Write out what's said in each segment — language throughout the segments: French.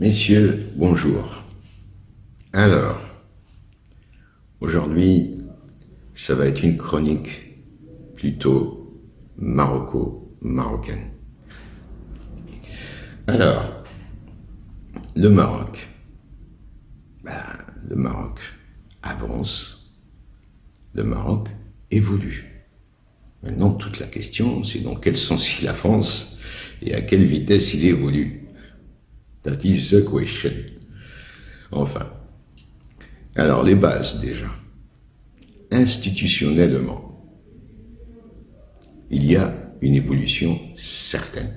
Messieurs, bonjour. Alors, aujourd'hui, ça va être une chronique plutôt marocaine. Alors, le Maroc. Le Maroc avance, le Maroc évolue. Maintenant, toute la question, c'est dans quel sens il avance et à quelle vitesse il évolue. That is the question. Enfin. Alors, les bases, déjà. Institutionnellement, il y a une évolution certaine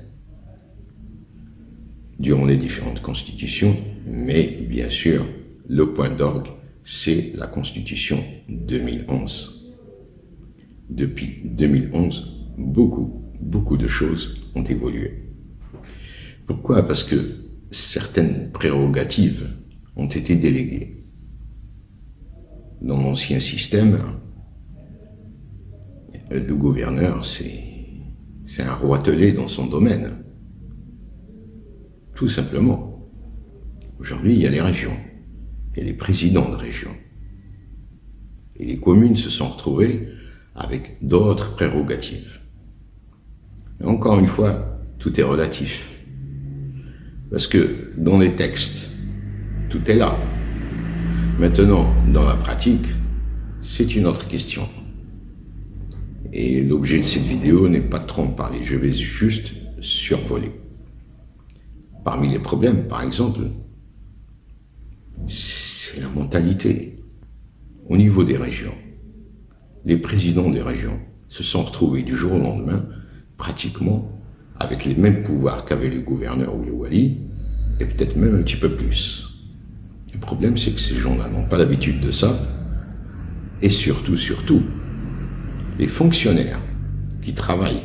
durant les différentes constitutions, mais bien sûr, le point d'orgue, c'est la constitution 2011. Depuis 2011, beaucoup de choses ont évolué. Pourquoi? Parce que certaines prérogatives ont été déléguées. Dans l'ancien système, le gouverneur, c'est un roitelet dans son domaine. Tout simplement. Aujourd'hui, il y a les régions, il y a les présidents de régions. Et les communes se sont retrouvées avec d'autres prérogatives. Mais encore une fois, tout est relatif. Parce que dans les textes, tout est là. Maintenant, dans la pratique, c'est une autre question. Et l'objet de cette vidéo n'est pas trop en parler, je vais juste survoler. Parmi les problèmes, par exemple, c'est la mentalité. Au niveau des régions, les présidents des régions se sont retrouvés du jour au lendemain, pratiquement avec les mêmes pouvoirs qu'avait le gouverneur ou le wali, et peut-être même un petit peu plus. Le problème, c'est que ces gens-là n'ont pas l'habitude de ça, et surtout, les fonctionnaires qui travaillent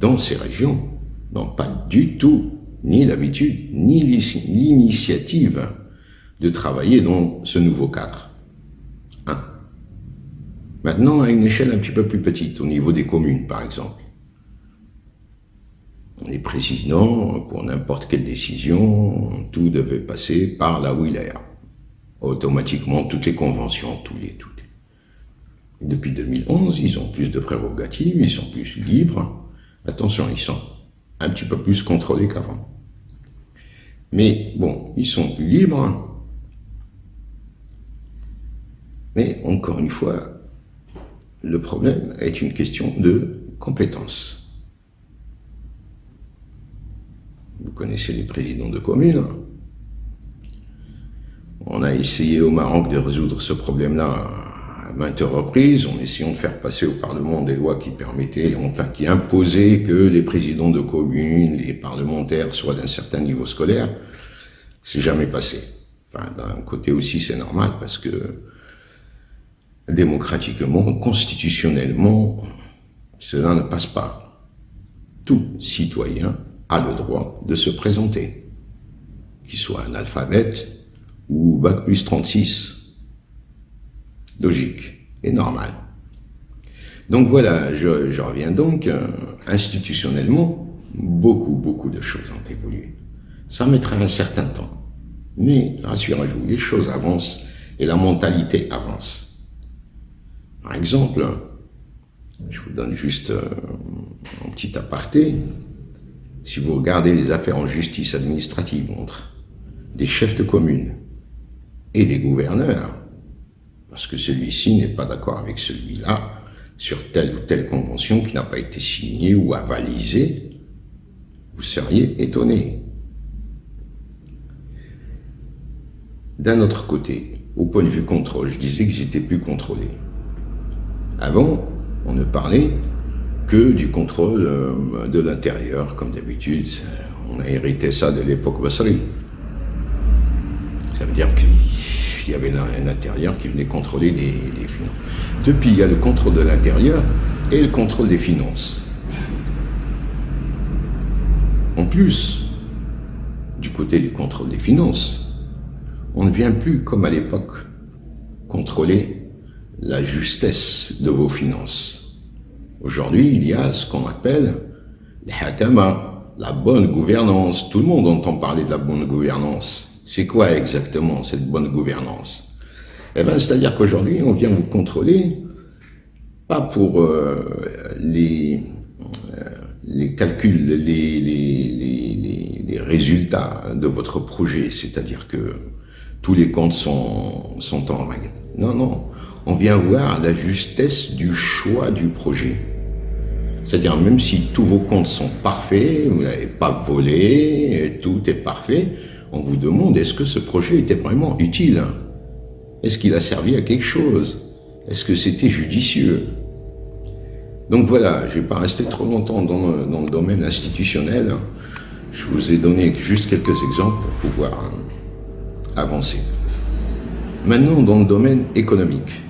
dans ces régions n'ont pas du tout ni l'habitude, ni l'initiative de travailler dans ce nouveau cadre. Maintenant, à une échelle un petit peu plus petite, au niveau des communes, par exemple. Les présidents, pour n'importe quelle décision, tout devait passer par la wilaya. Automatiquement, toutes les conventions, toutes. Depuis 2011, ils ont plus de prérogatives, ils sont plus libres. Attention, ils sont un petit peu plus contrôlés qu'avant. Mais bon, ils sont plus libres. Mais encore une fois, le problème est une question de compétence. Vous connaissez les présidents de communes. On a essayé au Maroc de résoudre ce problème-là à maintes reprises, en essayant de faire passer au Parlement des lois qui permettaient, qui imposaient que les présidents de communes, les parlementaires soient d'un certain niveau scolaire. C'est jamais passé. Enfin, d'un côté aussi, c'est normal, parce que démocratiquement, constitutionnellement, cela ne passe pas. Tout citoyen a le droit de se présenter, qu'il soit analphabète ou bac plus 36. Logique et normal. Donc voilà, je reviens donc, institutionnellement, beaucoup de choses ont évolué. Ça mettra un certain temps, mais rassurez-vous, les choses avancent et la mentalité avance. Par exemple, je vous donne juste un petit aparté. Si vous regardez les affaires en justice administrative entre des chefs de commune et des gouverneurs, parce que celui-ci n'est pas d'accord avec celui-là sur telle ou telle convention qui n'a pas été signée ou avalisée, vous seriez étonné. D'un autre côté, au point de vue contrôle, je disais que j'étais plus contrôlé. Avant, on ne parlait que du contrôle de l'intérieur, comme d'habitude. On a hérité ça de l'époque Bassari. Ça veut dire qu'il y avait là un intérieur qui venait contrôler les finances. Depuis, il y a le contrôle de l'intérieur et le contrôle des finances. En plus, du côté du contrôle des finances, on ne vient plus, comme à l'époque, contrôler la justesse de vos finances. Aujourd'hui, il y a ce qu'on appelle les hakama, la bonne gouvernance. Tout le monde entend parler de la bonne gouvernance. C'est quoi exactement cette bonne gouvernance? Eh bien, c'est-à-dire qu'aujourd'hui, on vient vous contrôler, pas pour les calculs, les résultats de votre projet, c'est-à-dire que tous les comptes sont en règle. Non, non, on vient voir la justesse du choix du projet. C'est-à-dire même si tous vos comptes sont parfaits, vous n'avez pas volé, tout est parfait, on vous demande est-ce que ce projet était vraiment utile? Est-ce qu'il a servi à quelque chose? Est-ce que c'était judicieux? Donc voilà, je ne vais pas rester trop longtemps dans le domaine institutionnel. Je vous ai donné juste quelques exemples pour pouvoir avancer. Maintenant, dans le domaine économique,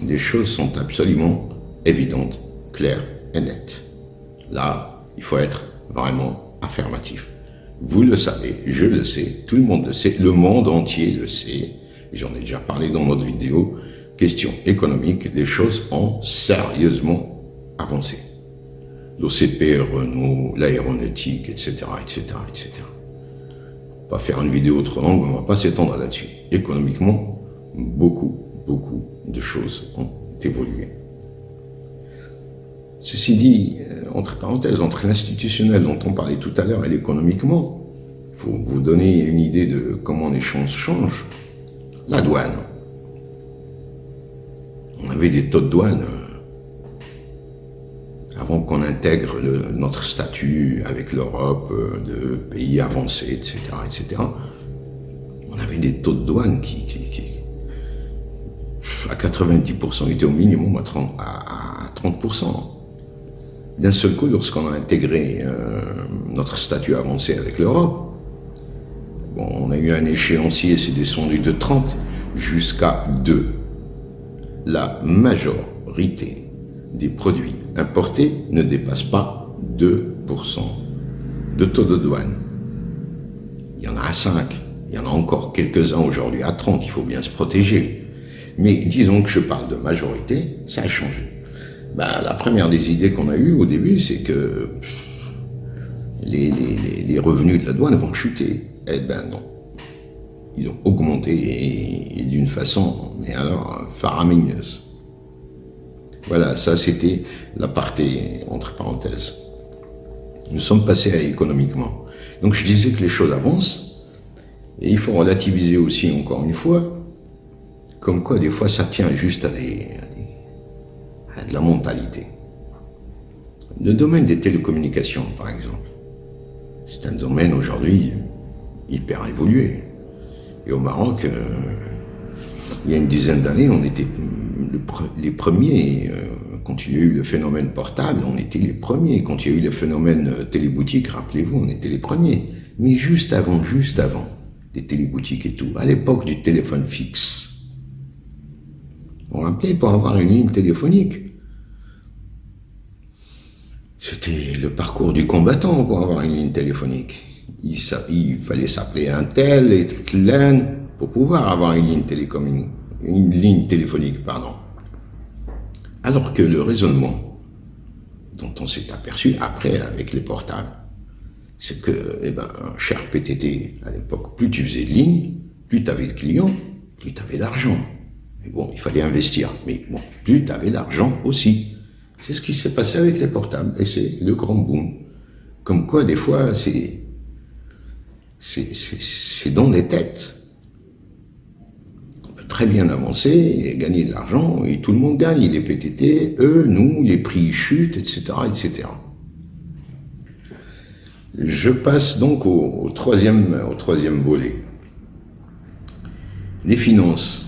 les choses sont absolument évidentes, claires et nettes. Là, il faut être vraiment affirmatif. Vous le savez, je le sais, tout le monde le sait, le monde entier le sait. J'en ai déjà parlé dans notre vidéo. Question économique, les choses ont sérieusement avancé. L'OCP, Renault, l'aéronautique, etc., etc., etc. On va pas faire une vidéo trop longue, on va pas s'étendre là-dessus. Économiquement, beaucoup de choses ont évolué. Ceci dit, entre parenthèses, entre l'institutionnel dont on parlait tout à l'heure et l'économiquement, il faut vous donner une idée de comment les choses changent. La douane. On avait des taux de douane avant qu'on intègre notre statut avec l'Europe de pays avancés, etc., etc. On avait des taux de douane qui à 90% étaient au minimum à 30%. D'un seul coup, lorsqu'on a intégré notre statut avancé avec l'Europe, bon, on a eu un échéancier, c'est descendu de 30 jusqu'à 2. La majorité des produits importés ne dépasse pas 2% de taux de douane. Il y en a à 5, il y en a encore quelques-uns aujourd'hui à 30, il faut bien se protéger. Mais disons que je parle de majorité, ça a changé. Ben, la première des idées qu'on a eues au début, c'est que les revenus de la douane vont chuter. Eh ben non. Ils ont augmenté et d'une façon, mais alors, faramineuse. Voilà, ça c'était la partie entre parenthèses. Nous sommes passés à économiquement. Donc je disais que les choses avancent, et il faut relativiser aussi encore une fois, comme quoi des fois ça tient juste à de la mentalité. Le domaine des télécommunications, par exemple, c'est un domaine aujourd'hui hyper évolué. Et au Maroc, il y a une dizaine d'années, on était les premiers, quand il y a eu le phénomène portable, on était les premiers. Quand il y a eu le phénomène téléboutique, rappelez-vous, on était les premiers. Mais juste avant, des téléboutiques et tout, à l'époque du téléphone fixe, on rappelait pour avoir une ligne téléphonique. C'était le parcours du combattant pour avoir une ligne téléphonique. Il fallait s'appeler un tel et tel pour pouvoir avoir une ligne téléphonique. Alors que le raisonnement dont on s'est aperçu après avec les portables, c'est que, cher PTT, à l'époque, plus tu faisais de lignes, plus tu avais de clients, plus tu avais d'argent. Mais bon, il fallait investir. Mais bon, plus tu avais d'argent aussi. C'est ce qui s'est passé avec les portables. Et c'est le grand boom. Comme quoi, des fois, c'est dans les têtes. On peut très bien avancer et gagner de l'argent, et tout le monde gagne. Les PTT, eux, nous, les prix chutent, etc., etc. Je passe donc au troisième volet. Les finances.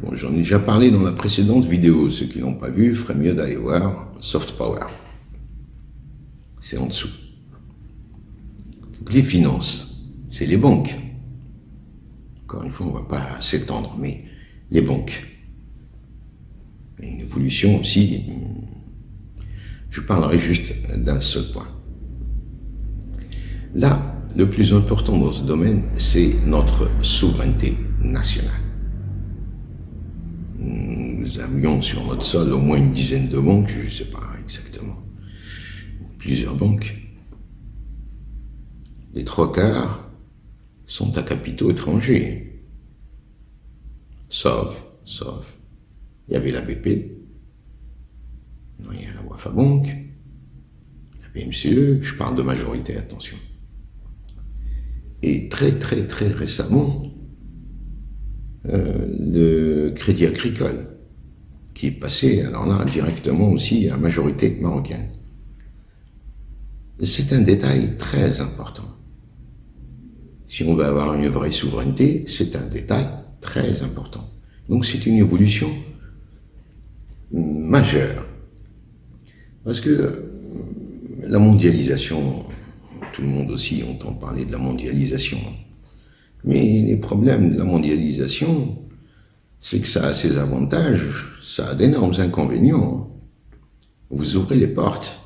Bon, j'en ai déjà parlé dans la précédente vidéo. Ceux qui n'ont pas vu feraient mieux d'aller voir Soft Power. C'est en dessous. Donc, les finances, c'est les banques. Encore une fois, on ne va pas s'étendre, mais les banques. Et une évolution aussi. Je parlerai juste d'un seul point. Là, le plus important dans ce domaine, c'est notre souveraineté nationale. Nous avions sur notre sol au moins une dizaine de banques, je ne sais pas exactement. plusieurs banques. Les 3/4 sont à capitaux étrangers. Sauf, il y avait la BP, non, il y a la Wafa Bank, la BMCE, je parle de majorité, attention. Et très récemment, le Crédit Agricole, qui est passé, alors là, directement aussi à majorité marocaine. C'est un détail très important. Si on veut avoir une vraie souveraineté, c'est un détail très important. Donc c'est une évolution majeure. Parce que la mondialisation, tout le monde aussi entend parler de la mondialisation. Mais les problèmes de la mondialisation, c'est que ça a ses avantages, ça a d'énormes inconvénients. Vous ouvrez les portes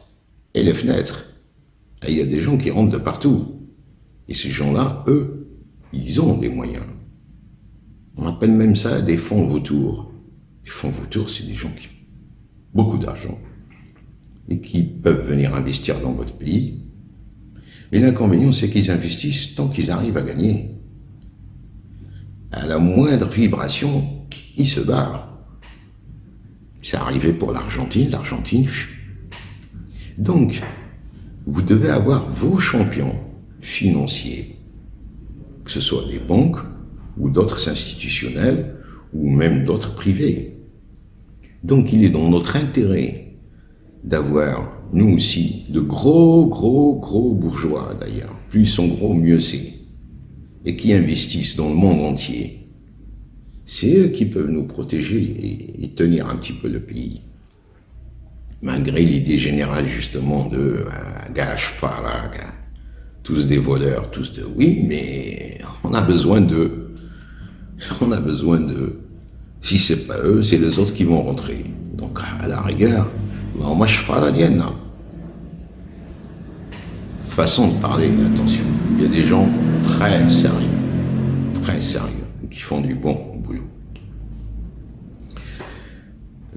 et les fenêtres, et il y a des gens qui rentrent de partout. Et ces gens-là, eux, ils ont des moyens. On appelle même ça des fonds vautours. Les fonds vautours, c'est des gens qui ont beaucoup d'argent et qui peuvent venir investir dans votre pays. Mais l'inconvénient, c'est qu'ils investissent tant qu'ils arrivent à gagner. À la moindre vibration, ils se barrent. C'est arrivé pour l'Argentine, Donc, vous devez avoir vos champions financiers, que ce soit des banques ou d'autres institutionnels ou même d'autres privés. Donc, il est dans notre intérêt d'avoir, nous aussi, de gros bourgeois d'ailleurs. Plus ils sont gros, mieux c'est. Et qui investissent dans le monde entier. C'est eux qui peuvent nous protéger et tenir un petit peu le pays. Malgré l'idée générale justement de Gage, Farag, tous des voleurs, tous de... Oui, mais on a besoin d'eux. Si c'est pas eux, c'est les autres qui vont rentrer. Donc à la rigueur, moi je fais la dienne. Façon de parler, attention. Il y a des gens très sérieux, qui font du bon boulot.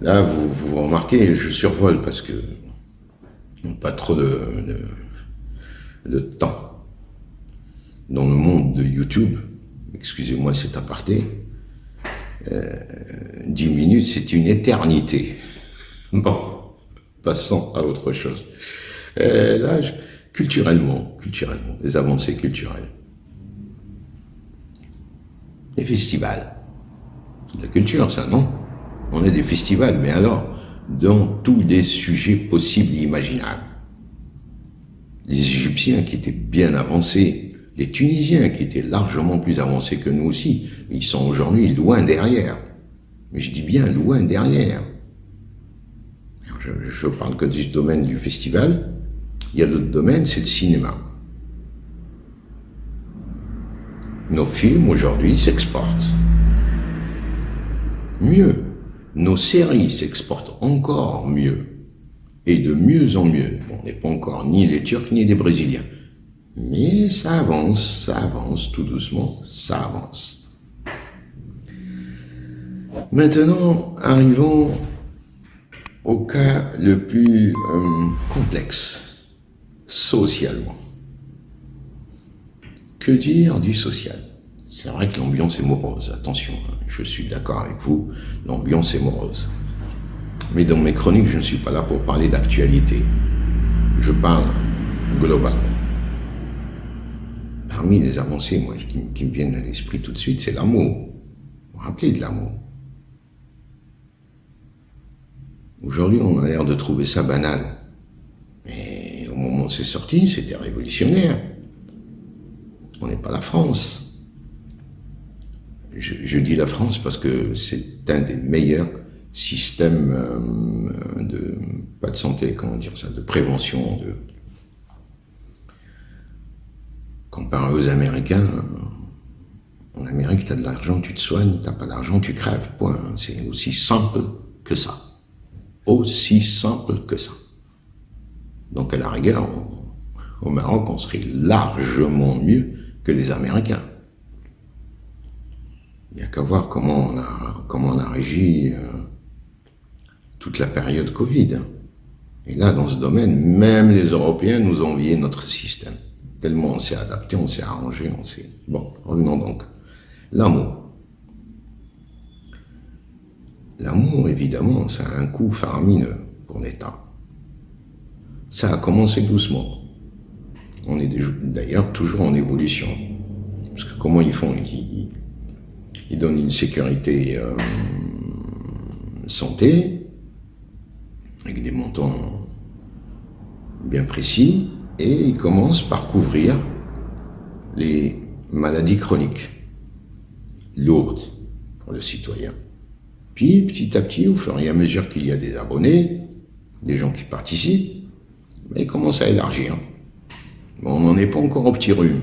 Là, vous remarquez, je survole parce que pas trop de temps. Dans le monde de YouTube, excusez-moi cet aparté, 10 minutes, c'est une éternité. Bon, passons à autre chose. Là, culturellement, les avancées culturelles. Les festivals. C'est de la culture, ça, non? On a des festivals, mais alors, dans tous les sujets possibles et imaginables. Les Égyptiens qui étaient bien avancés, les Tunisiens qui étaient largement plus avancés que nous aussi, ils sont aujourd'hui loin derrière. Mais je dis bien loin derrière. Je parle que du domaine du festival. Il y a l'autre domaine, c'est le cinéma. Nos films aujourd'hui s'exportent. Mieux, nos séries s'exportent encore mieux. Et de mieux en mieux. Bon, on n'est pas encore ni les Turcs ni les Brésiliens. Mais ça avance, tout doucement, ça avance. Maintenant, arrivons au cas le plus complexe, socialement. Que dire du social? C'est vrai que l'ambiance est morose, attention, je suis d'accord avec vous, l'ambiance est morose. Mais dans mes chroniques, je ne suis pas là pour parler d'actualité. Je parle globalement. Parmi les avancées, moi, qui me viennent à l'esprit tout de suite, c'est l'amour. Vous vous rappelez de l'amour? Aujourd'hui, on a l'air de trouver ça banal. Mais au moment où c'est sorti, c'était révolutionnaire. On n'est pas la France. Je dis la France parce que c'est un des meilleurs systèmes pas de santé, comment dire ça, de prévention. Comparé aux Américains, en Amérique, tu as de l'argent, tu te soignes, tu n'as pas d'argent, tu crèves, point. C'est aussi simple que ça. Aussi simple que ça. Donc à la rigueur, au Maroc, on serait largement mieux que les Américains. Il n'y a qu'à voir comment on a régi toute la période Covid. Et là, dans ce domaine, même les Européens nous enviaient notre système. Tellement on s'est adapté, on s'est arrangé, on s'est... Bon, revenons donc. L'amour. L'amour, évidemment, ça a un coût faramineux pour l'État. Ça a commencé doucement. On est d'ailleurs toujours en évolution. Parce que comment ils font? Ils donnent une sécurité santé, avec des montants bien précis, et ils commencent par couvrir les maladies chroniques, lourdes pour le citoyen. Puis, petit à petit, au fur et à mesure qu'il y a des abonnés, des gens qui participent, ils commencent à élargir. Bon, on n'en est pas encore au petit rhume,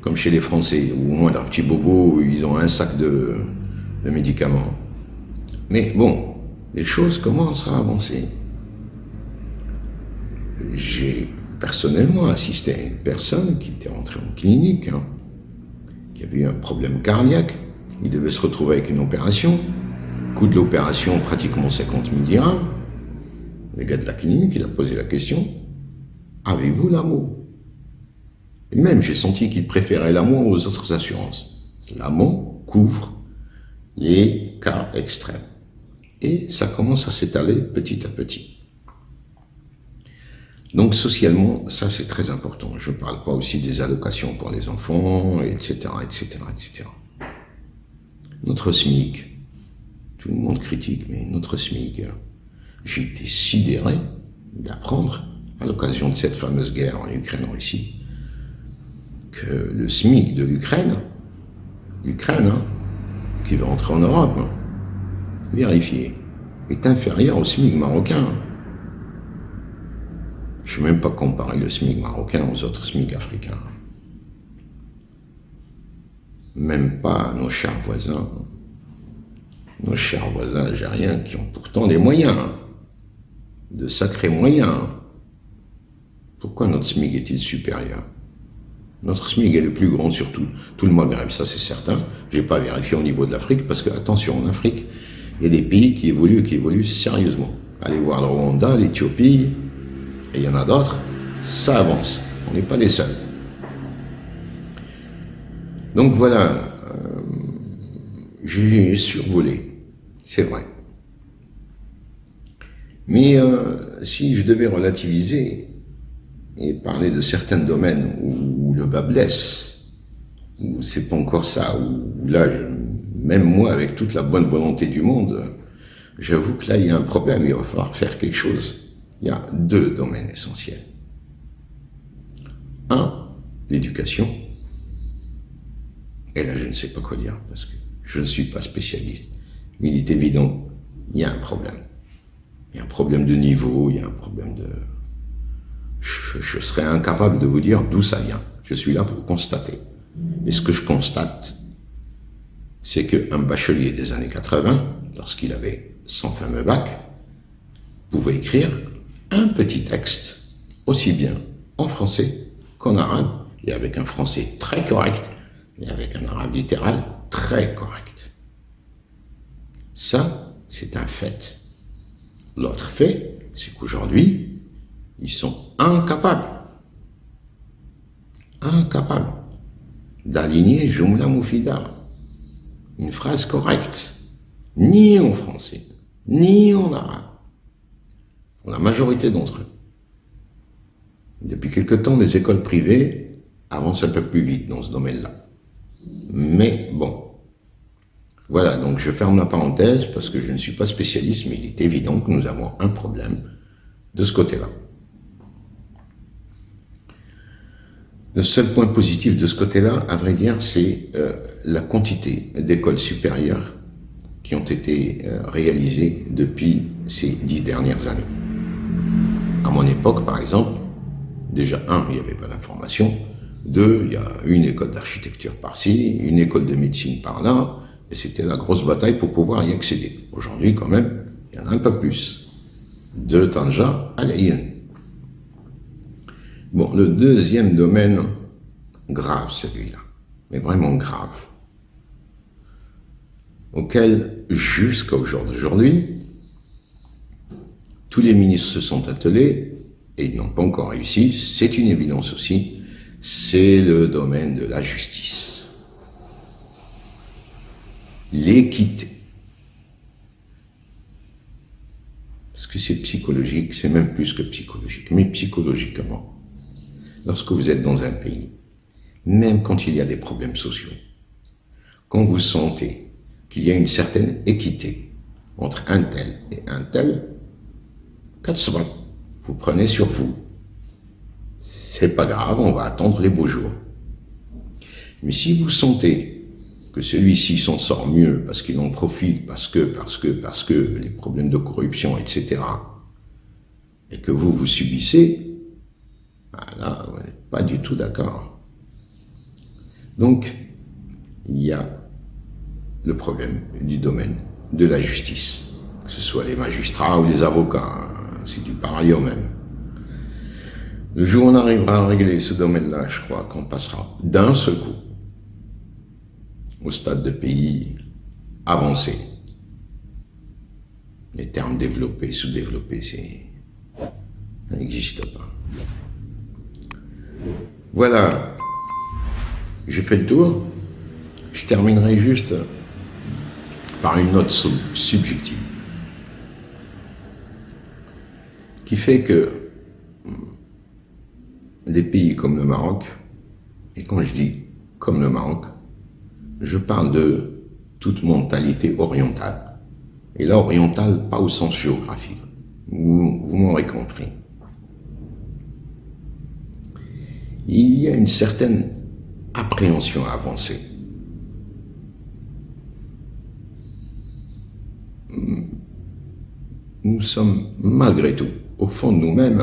comme chez les Français, où au moins leurs petits bobos, ils ont un sac de médicaments. Mais bon, les choses commencent à avancer. J'ai personnellement assisté à une personne qui était rentrée en clinique, qui avait eu un problème cardiaque. Il devait se retrouver avec une opération. Coût de l'opération, pratiquement 50 000 dirhams. Le gars de la clinique, il a posé la question, avez-vous l'amour? Et même, j'ai senti qu'il préférait l'amour aux autres assurances. L'amour couvre les cas extrêmes. Et ça commence à s'étaler petit à petit. Donc, socialement, ça, c'est très important. Je ne parle pas aussi des allocations pour les enfants, etc., etc., etc. Notre SMIC, tout le monde critique, mais notre SMIC, j'ai été sidéré d'apprendre, à l'occasion de cette fameuse guerre en Ukraine, en Russie, que le SMIC de l'Ukraine, qui va entrer en Europe, vérifié, est inférieur au SMIC marocain. Je ne vais même pas comparer le SMIC marocain aux autres SMIC africains. Même pas nos chers voisins algériens qui ont pourtant des moyens, de sacrés moyens. Pourquoi notre SMIC est-il supérieur? Notre SMIC est le plus grand sur tout le Maghreb, ça c'est certain. Je n'ai pas vérifié au niveau de l'Afrique, parce que, attention, en Afrique, il y a des pays qui évoluent sérieusement. Allez voir le Rwanda, l'Éthiopie, et il y en a d'autres, ça avance. On n'est pas les seuls. Donc voilà, j'ai survolé, c'est vrai. Mais si je devais relativiser et parler de certains domaines où le bas blesse, où c'est pas encore ça, où là, même moi, avec toute la bonne volonté du monde, j'avoue que là, il y a un problème, il va falloir faire quelque chose. Il y a deux domaines essentiels. Un, l'éducation. Et là, je ne sais pas quoi dire, parce que je ne suis pas spécialiste. Mais il est évident, il y a un problème. Il y a un problème de niveau, il y a un problème de... Je serais incapable de vous dire d'où ça vient. Je suis là pour constater. Et ce que je constate, c'est qu'un bachelier des années 80, lorsqu'il avait son fameux bac, pouvait écrire un petit texte, aussi bien en français qu'en arabe, et avec un français très correct, et avec un arabe littéral très correct. Ça, c'est un fait. L'autre fait, c'est qu'aujourd'hui, ils sont incapables d'aligner Jumla Mufida, une phrase correcte, ni en français, ni en arabe, pour la majorité d'entre eux. Depuis quelque temps, les écoles privées avancent un peu plus vite dans ce domaine-là. Mais bon, voilà, donc je ferme la parenthèse parce que je ne suis pas spécialiste, mais il est évident que nous avons un problème de ce côté-là. Le seul point positif de ce côté-là, à vrai dire, c'est la quantité d'écoles supérieures qui ont été réalisées depuis ces 10 dernières années. À mon époque, par exemple, déjà, il n'y avait pas d'information. 2, il y a une école d'architecture par-ci, une école de médecine par-là, et c'était la grosse bataille pour pouvoir y accéder. Aujourd'hui, quand même, il y en a un peu plus. De Tanja à Lyon. Bon, le deuxième domaine, grave celui-là, mais vraiment grave, auquel, jusqu'au jour d'aujourd'hui, tous les ministres se sont attelés, et ils n'ont pas encore réussi, c'est une évidence aussi, c'est le domaine de la justice. L'équité. Parce que c'est psychologique, c'est même plus que psychologique, mais psychologiquement. Lorsque vous êtes dans un pays, même quand il y a des problèmes sociaux, quand vous sentez qu'il y a une certaine équité entre un tel et un tel, 4 vous prenez sur vous. C'est pas grave, on va attendre les beaux jours. Mais si vous sentez que celui-ci s'en sort mieux parce qu'il en profite, parce que les problèmes de corruption, etc., et que vous subissez, là, vous n'êtes pas du tout d'accord. Donc, il y a le problème du domaine de la justice, que ce soit les magistrats ou les avocats, c'est du pareil au même. Le jour où on arrivera à régler ce domaine-là, je crois qu'on passera d'un seul coup au stade de pays avancé. Les termes développés, sous-développés, ça n'existe pas. Voilà, j'ai fait le tour. Je terminerai juste par une note subjective qui fait que des pays comme le Maroc, et quand je dis comme le Maroc, je parle de toute mentalité orientale. Et là, orientale, pas au sens géographique. Vous m'aurez compris. Il y a une certaine appréhension avancée. Nous sommes, malgré tout, au fond de nous-mêmes,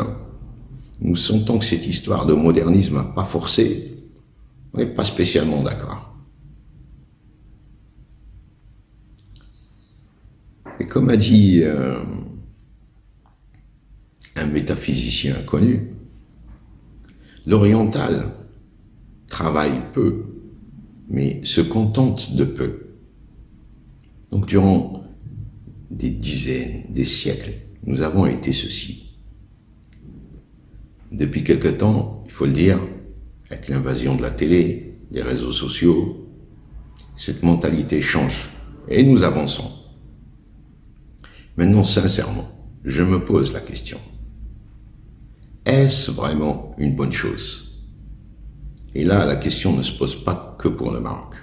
nous sentons que cette histoire de modernisme n'a pas forcé, on n'est pas spécialement d'accord. Et comme a dit un métaphysicien connu, l'oriental travaille peu, mais se contente de peu. Donc durant des dizaines, des siècles, nous avons été ceci. Depuis quelque temps, il faut le dire, avec l'invasion de la télé, des réseaux sociaux, cette mentalité change et nous avançons. Maintenant, sincèrement, je me pose la question. Est-ce vraiment une bonne chose? Et là, la question ne se pose pas que pour le Maroc.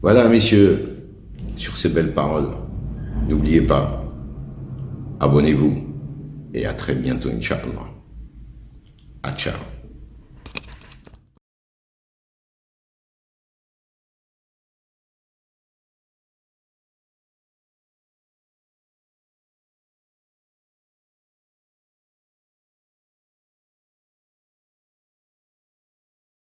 Voilà, messieurs, sur ces belles paroles, n'oubliez pas, abonnez-vous et à très bientôt, Inch'Allah. Ciao.